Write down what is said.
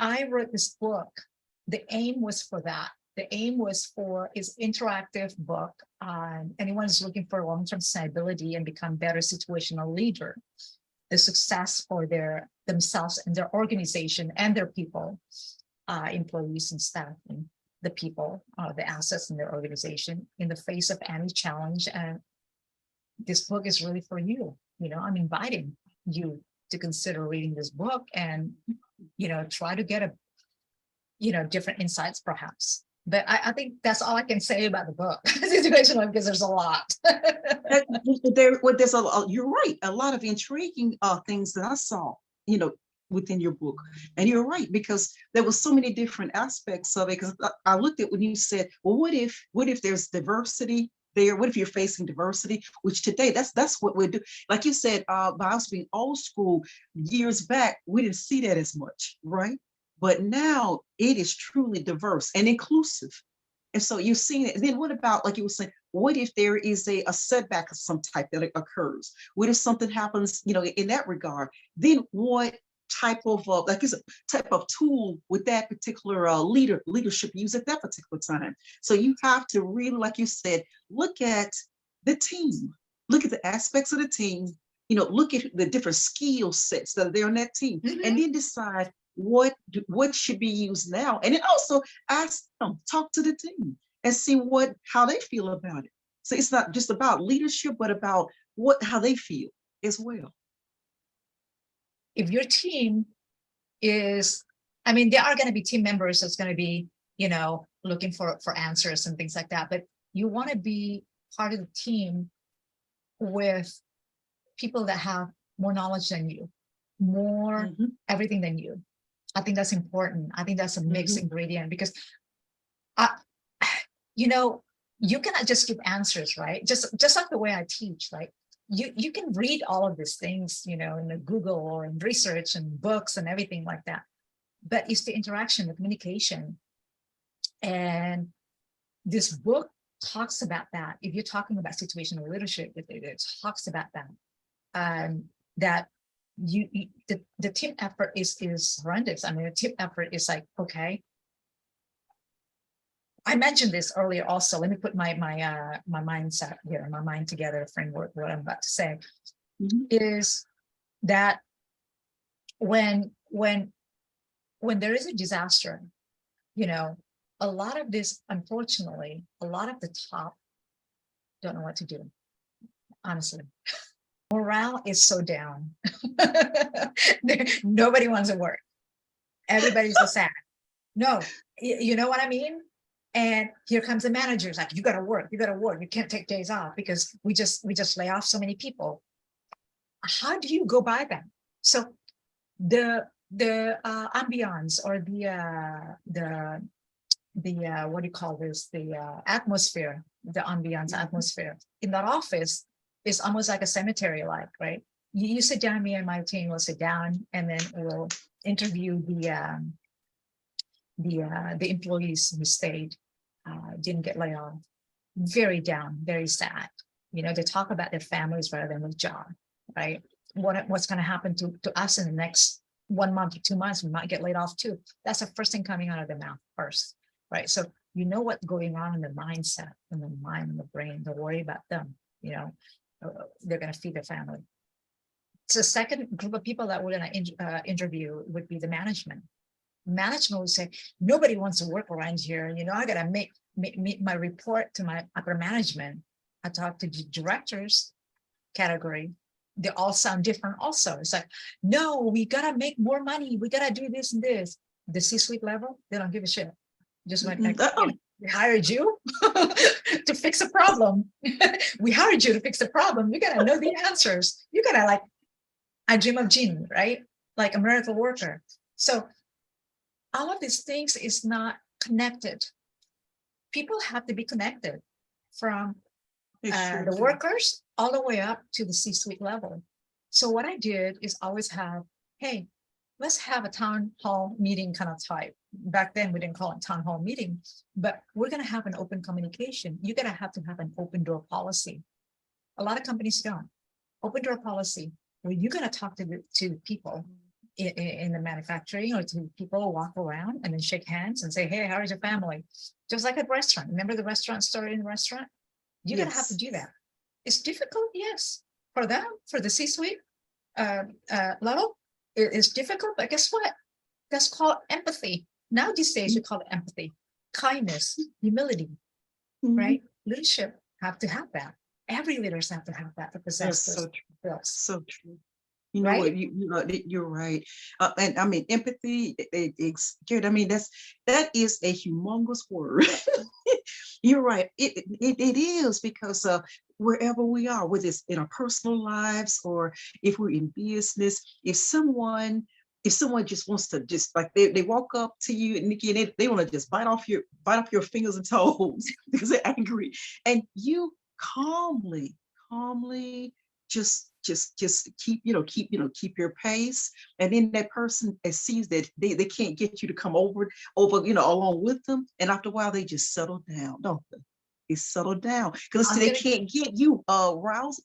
I wrote this book, the aim was for that. The aim was for is interactive book. Anyone who's looking for long-term sustainability and become better situational leader, the success for themselves and their organization and their people, employees and staff, and the people, the assets in their organization in the face of any challenge. And this book is really for you. I'm inviting you to consider reading this book and, try to get different insights perhaps. But I think that's all I can say about the book, situational, because there's a lot. There's you're right. A lot of intriguing things that I saw, within your book. And you're right, because there was so many different aspects of it. Because I looked at when you said, well, what if there's diversity there? What if you're facing diversity? Which today, that's what we do. Like you said, by us being old school years back, we didn't see that as much, right? But now it is truly diverse and inclusive. And so you've seen it. And then what about, like you were saying, what if there is a setback of some type that occurs? What if something happens, in that regard? Then what type of, type of tool would that particular leadership use at that particular time? So you have to really, like you said, look at the team, look at the aspects of the team, look at the different skill sets that are there on that team, and then decide what should be used now. And then also ask them, talk to the team and see how they feel about it. So it's not just about leadership, but about how they feel as well. If your team is, there are going to be team members that's going to be, looking for answers and things like that. But you want to be part of the team with people that have more knowledge than you, more everything than you. I think that's important. I think that's a mixed ingredient, because, you cannot just give answers, right? Just like the way I teach, like you can read all of these things, in the Google or in research and books and everything like that. But it's the interaction, the communication. And this book talks about that. If you're talking about situational leadership, it talks about that. That the team effort is horrendous. The team effort is like, okay. I mentioned this earlier also. Let me put my mindset here, my mind together framework, what I'm about to say, is that when there is a disaster, a lot of this, unfortunately, a lot of the top don't know what to do, honestly. Morale is so down. Nobody wants to work. Everybody's so sad. No, you know what I mean? And here comes the managers, like, you got to work. You can't take days off because we just lay off so many people. How do you go by that? So the ambiance, or the what do you call this? The atmosphere, the ambiance atmosphere in that office is almost like a cemetery, right? You sit down, me and my team will sit down, and then we'll interview the employees who stayed, didn't get laid off. Very down, very sad. They talk about their families rather than their job, right? What's going to happen to us in the next 1 month or 2 months? We might get laid off too. That's the first thing coming out of their mouth first, right? So what's going on in the mindset, in the mind, and the brain. Don't worry about them. They're going to feed their family. So the second group of people that we're going to interview would be the management. Management would say, nobody wants to work around here. I got to make my report to my upper management. I talk to the directors category. They all sound different also. It's like, no, we got to make more money. We got to do this and this. The C-suite level, they don't give a shit. Just like, we hired you to fix a problem. We hired you to fix a problem. You got to know the answers. You got to, I dream of Jeannie, right? Like a miracle worker. So all of these things is not connected. People have to be connected from the workers all the way up to the C-suite level. So what I did is always have, hey, let's have a town hall meeting kind of type. Back then, we didn't call it town hall meeting, but we're going to have an open communication. You're going to have an open door policy. A lot of companies don't. Open door policy, where you're going to talk to people in the manufacturing, or to people walk around and then shake hands and say, hey, how is your family? Just like a restaurant. Remember the restaurant story in the restaurant? You're gonna have to Yes. do that. It's difficult, yes. For them, for the C-suite level, it's difficult, but guess what? That's called empathy. Now these days we call it empathy, kindness, humility, Mhm. right? Leadership have to have that. Every leaders have to have that to possess That's those so true. skills, So true. You know right? what, you're right. And I mean, empathy, it's good. I mean, that is a humongous word. You're right. It is because wherever we are, whether it's in our personal lives or if we're in business, if someone just wants to just like they walk up to you, Nikki, and they want to just bite off your fingers and toes because they're angry, and you calmly just keep your pace, and then that person sees that they can't get you to come over along with them, and after a while they just settle down, don't they? They settle down because I'm they gonna. can't get you That's right. aroused.